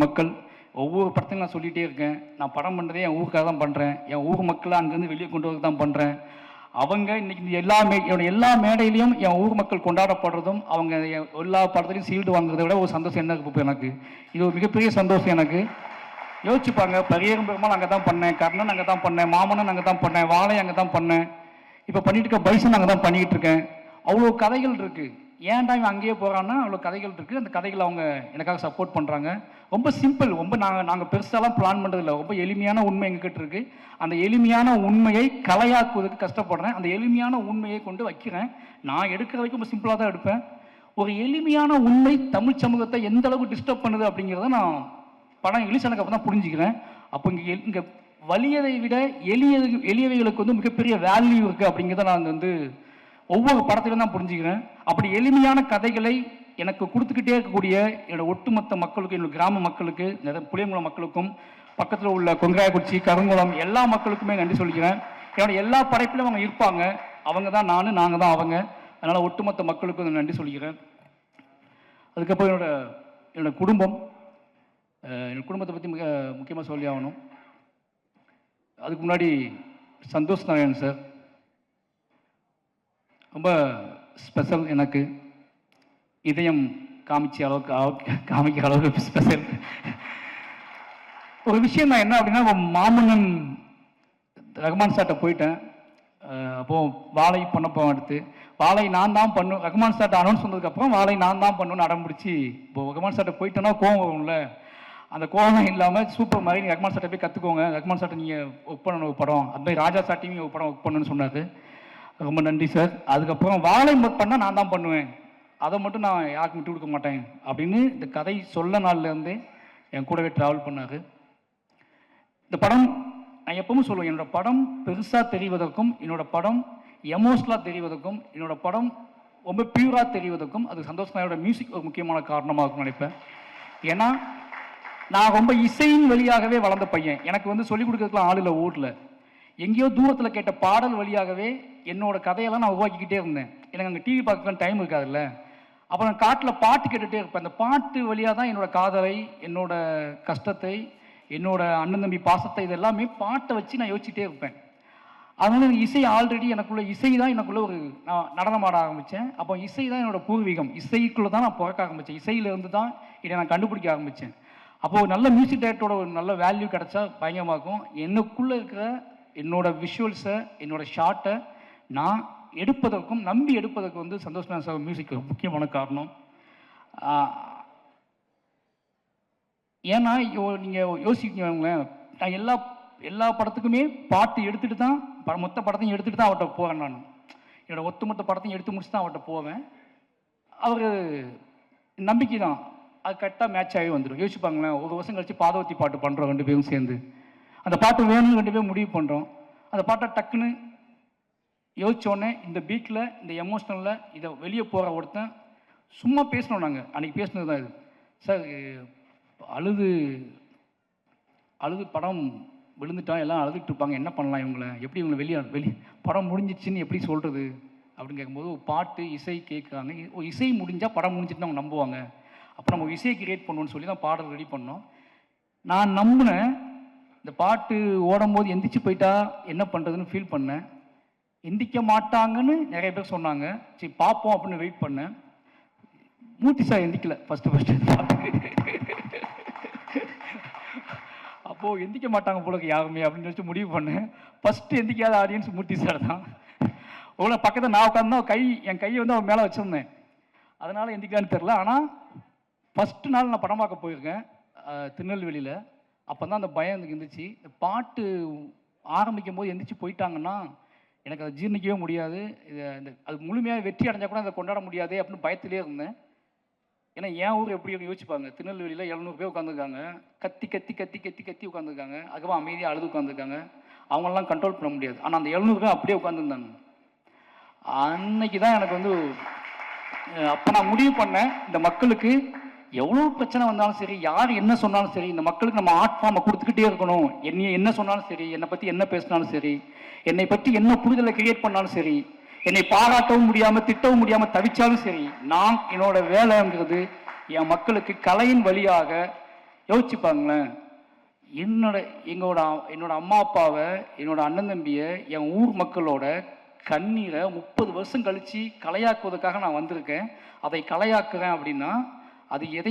மக்கள். ஒவ்வொரு படத்தையும் நான் சொல்லிகிட்டே இருக்கேன். நான் படம் பண்ணுறதே என் ஊருக்காக தான் பண்ணுறேன். என் ஊர் மக்களை அங்கேருந்து வெளியே கொண்டு வரது தான் பண்ணுறேன். அவங்க இன்னைக்கு எல்லா மேடையிலையும் என் ஊர் மக்கள் கொண்டாடப்படுறதும், அவங்க எல்லா படத்துலையும் சீல்டு வாங்குறதை விட ஒரு சந்தோஷம் என்ன இருக்கு எனக்கு. இது ஒரு மிகப்பெரிய சந்தோஷம் எனக்கு. யோசிச்சுப்பாங்க, பரியரும் பெருமாள் அங்கே தான் பண்ணேன், கர்ணன் அங்கே தான் பண்ணேன், மாமன்னன் அங்கே தான் பண்ணேன், வாழை அங்கே தான் பண்ணேன், இப்போ பண்ணிட்டு இருக்க பைசன் அங்கே தான் பண்ணிக்கிட்டு இருக்கேன். அவ்வளோ கதைகள் இருக்குது. ஏன்டா இவன் அங்கேயே போகிறான்னா அவ்வளோ கதைகள் இருக்குது. அந்த கதைகளை அவங்க எனக்காக சப்போர்ட் பண்ணுறாங்க. ரொம்ப சிம்பிள், ரொம்ப நாங்கள் பெருசாலாம் பிளான் பண்ணுறதில்ல. ரொம்ப எளிமையான உண்மை எங்ககிட்ட இருக்குது. அந்த எளிமையான உண்மையை கலையாக்குவதற்கு கஷ்டப்படுறேன். அந்த எளிமையான உண்மையை கொண்டு வைக்கிறேன். நான் எடுக்கிற வரைக்கும் ரொம்ப சிம்பிளாக தான் எடுப்பேன். ஒரு எளிமையான உண்மை தமிழ் சமூகத்தை எந்த அளவுக்கு டிஸ்டர்ப் பண்ணுது அப்படிங்கிறத நான் படம் எலிசனுக்கு அப்போ தான் புரிஞ்சுக்கிறேன். அப்போ இங்கே வலியதை விட எளியவைகளுக்கு வந்து மிகப்பெரிய வேல்யூ இருக்குது அப்படிங்கிறத நான் வந்து ஒவ்வொரு படத்திலும் தான் புரிஞ்சுக்கிறேன். அப்படி எளிமையான கதைகளை எனக்கு கொடுத்துக்கிட்டே இருக்கக்கூடிய என்னோட ஒட்டுமொத்த மக்களுக்கு, என்னோட கிராம மக்களுக்கு, புளியங்குளம் மக்களுக்கும், பக்கத்தில் உள்ள கொங்காயக்குறிச்சி, கருங்குளம் எல்லா மக்களுக்குமே நன்றி சொல்லிக்கிறேன். என்னோட எல்லா படைப்பிலும் அவங்க இருப்பாங்க. அவங்க தான் நாங்கள் தான் அவங்க. அதனால் ஒட்டுமொத்த மக்களுக்கும் நன்றி சொல்லிக்கிறேன். அதுக்கப்புறம் என்னோட குடும்பம், என் குடும்பத்தை பற்றி மிக முக்கியமாக சொல்லி ஆகணும். அதுக்கு முன்னாடி சந்தோஷ் நாராயணன் சார் ரொம்ப ஸ்பெஷல். எனக்கு இதயம் காமிக்கிற அளவுக்கு ஸ்பெஷல் ஒரு விஷயம் தான். என்ன அப்படின்னா, மாமன்னன் ரஹ்மான் சார்ட்ட போயிட்டேன். அப்போது வாழை பண்ணப்போ அடுத்து வாழை நான் தான் பண்ணும். ரஹ்மான் சார்ட்ட அனௌன்ஸ் பண்ணதுக்கப்புறம் வாழை நான் தான் பண்ணுன்னு அடம் பிடிச்சி, இப்போ ரஹ்மான் சார்ட்ட போயிட்டேன்னா கோவம் வரும்ல, அந்த கோவம் இல்லாமல் சூப்பர் மாதிரி நீங்கள் ரஹ்மான் சார்ட்ட போய் கற்றுக்கோங்க, ரஹ்மான் சார்ட்ட நீங்கள் ஒர்க் பண்ணணும் ஒரு படம், அது மாதிரி ராஜா சார்ட்டையும் நீங்கள் ஒரு படம் ஒர்க் பண்ணணும்னு சொன்னார். ரொம்ப நன்றி சார். அதுக்கப்புறம் வாழை பண்ணால் நான் தான் பண்ணுவேன், அதை மட்டும் நான் யாருக்கும் விட்டு கொடுக்க மாட்டேன் அப்படின்னு இந்த கதை சொல்ல நாள்லேருந்தே என் கூடவே ட்ராவல் பண்ணார். இந்த படம் நான் எப்பவும் சொல்லுவேன், என்னோடய படம் பெருசாக தெரிவதற்கும், என்னோடய படம் எமோஷ்னலாக தெரிவதற்கும், என்னோடய படம் ரொம்ப பியூராக தெரிவதற்கும் அது சந்தோஷ் நாயோட மியூசிக் ஒரு முக்கியமான காரணமாக இருக்கும்னு நினைப்பேன். ஏன்னா நான் ரொம்ப இசையின் வழியாகவே வளர்ந்த பையன். எனக்கு வந்து சொல்லிக் கொடுக்கறதுக்குலாம் ஆள் இல்லை ஊரில். எங்கேயோ தூரத்தில் கேட்ட பாடல் வழியாகவே என்னோட கதையெல்லாம் நான் உருவாக்கிக்கிட்டே இருந்தேன். எனக்கு அங்கே டிவி பார்க்கலாம் டைம் இருக்காதுல்ல. அப்போ நான் காட்டில் பாட்டு கேட்டுகிட்டே இருப்பேன். அந்த பாட்டு வழியாக தான் என்னோடய காதலை, என்னோட கஷ்டத்தை, என்னோட அண்ணன் தம்பி பாசத்தை, இது எல்லாமே பாட்டை வச்சு நான் யோசிச்சுட்டே இருப்பேன். அதனால இசை ஆல்ரெடி எனக்குள்ள இசை தான் எனக்குள்ள ஒரு நான் நடனம் ஆட ஆரம்பித்தேன். அப்போ இசை தான் என்னோடய பூர்வீகம். இசைக்குள்ளே தான் நான் பிறக்க ஆரம்பித்தேன். இசையிலேருந்து தான் இதை நான் கண்டுபிடிக்க ஆரம்பித்தேன். அப்போது நல்ல மியூசிக் டைரக்டரோட ஒரு நல்ல வேல்யூ கிடச்சா பயங்கரமாக இருக்கும். எனக்குள்ளே இருக்கிற என்னோடய விஷுவல்ஸை, என்னோடய ஷார்ட்டை நான் எடுப்பதற்கும் நம்பி எடுப்பதற்கு வந்து சந்தோஷ் சார் மியூசிக் முக்கியமான காரணம். ஏன்னா நீங்கள் யோசிக்கங்களேன், நான் எல்லா படத்துக்குமே பாட்டு எடுத்துகிட்டு தான் மொத்த படத்தையும் எடுத்துகிட்டு தான் அவர்கிட்ட போவேன். நான் என்னோடய ஒட்டுமொத்த படத்தையும் எடுத்து முடிச்சு தான் அவர்கிட்ட போவேன். அவர் நம்பிக்கை தான், அது கரெக்டாக மேட்ச் ஆகி வந்துடும். யோசிப்பாங்களேன், ஒரு வருஷம் கழிச்சு பாதவத்தி பாட்டு பண்ணுறோம் 2 பேரும் சேர்ந்து, அந்த பாட்டு வேணும்னு 2 பேரும் முடிவு பண்ணுறோம். அந்த பாட்டை டக்குன்னு யோசித்தோடனே இந்த பீட்டில், இந்த எமோஷ்னலில் இதை வெளியே போகிற ஒருத்தன் சும்மா பேசணும். நாங்கள் அன்றைக்கி பேசினது தான் இது. சார் அழுது படம் விழுந்துட்டான், எல்லாம் அழுதுகிட்டு இருப்பாங்க, என்ன பண்ணலாம் இவங்களை, எப்படி இவங்களை வெளியே படம் முடிஞ்சிடுச்சின்னு எப்படி சொல்கிறது அப்படின்னு கேட்கும்போது, ஒரு பாட்டு இசை கேட்குறாங்க. இசை முடிஞ்சால் படம் முடிஞ்சிட்டு அவங்க நம்புவாங்க. அப்போ நம்ம இசையை கிரியேட் பண்ணுவோன்னு சொல்லி தான் பாடல் ரெடி பண்ணோம். நான் நம்பினேன். இந்த பாட்டு ஓடும்போது எந்திரிச்சு போயிட்டா என்ன பண்ணுறதுன்னு ஃபீல் பண்ணேன். எந்திக்க மாட்டாங்கன்னு நிறைய பேர் சொன்னாங்க. சரி பார்ப்போம் அப்படின்னு வெயிட் பண்ணேன். மூர்த்தி சார் எந்திக்கல ஃபஸ்ட்டு அப்போது எந்திக்க மாட்டாங்க போல யாருமே அப்படின்னு நினச்சி முடிவு பண்ணேன். ஃபஸ்ட்டு எந்திக்காத ஆடியன்ஸ் மூர்த்தி சார் தான். அவ்வளோ பக்கத்தில் நான் உட்காந்து என் கையை வந்து அவன் மேலே வச்சுருந்தேன், அதனால் எந்திக்கலான்னு தெரில. ஆனால் ஃபஸ்ட்டு நாள் நான் படம் பார்க்க போயிருக்கேன் திருநெல்வேலியில். அப்போ தான் அந்த பயம் எனக்கு இருந்துச்சு. இந்த பாட்டு ஆரம்பிக்கும் போது எந்திரிச்சு போயிட்டாங்கன்னா எனக்கு அதை ஜீர்ணிக்கவே முடியாது, அது முழுமையாக வெற்றி அடைஞ்சால் கூட அதை கொண்டாட முடியாது அப்படின்னு பயத்திலே இருந்தேன். ஏன்னா என் ஊர் எப்படி யோசிப்பாங்க, திருநெல்வேலியில் 700 பேர் உட்காந்துருக்காங்க, கத்தி கத்தி கத்தி கத்தி கத்தி உட்காந்துருக்காங்க, அதுக்கப்புறம் அமைதியாக அழுது உட்காந்துருக்காங்க, அவங்களெலாம் கண்ட்ரோல் பண்ண முடியாது. ஆனால் அந்த 700 பேர் அப்படியே உட்காந்துருந்தாங்க. அன்னைக்கு தான் எனக்கு வந்து அப்போ நான் முடிவு பண்ணேன், இந்த மக்களுக்கு எவ்வளோ பிரச்சனை வந்தாலும் சரி, யார் என்ன சொன்னாலும் சரி, இந்த மக்களுக்கு நம்ம ஆர்ட் ஃபார்மை கொடுத்துக்கிட்டே இருக்கணும். என்ன சொன்னாலும் சரி, என்னை பற்றி என்ன பேசினாலும் சரி, என்னை பற்றி என்ன புரிதலை கிரியேட் பண்ணாலும் சரி, என்னை பாராட்டவும் முடியாமல் திட்டவும் முடியாமல் தவிச்சாலும் சரி, நான் என்னோட வேலைங்கிறது என் மக்களுக்கு கலையின் வழியாக யோசிச்சுப்பாங்களேன், என்னோட அம்மா அப்பாவை, என்னோட அண்ணன் தம்பியை, என் ஊர் மக்களோட கண்ணீரை 30 வருஷம் கழித்து கலையாக்குவதற்காக நான் வந்திருக்கேன். அதை கலையாக்குறேன் அப்படின்னா அது எதை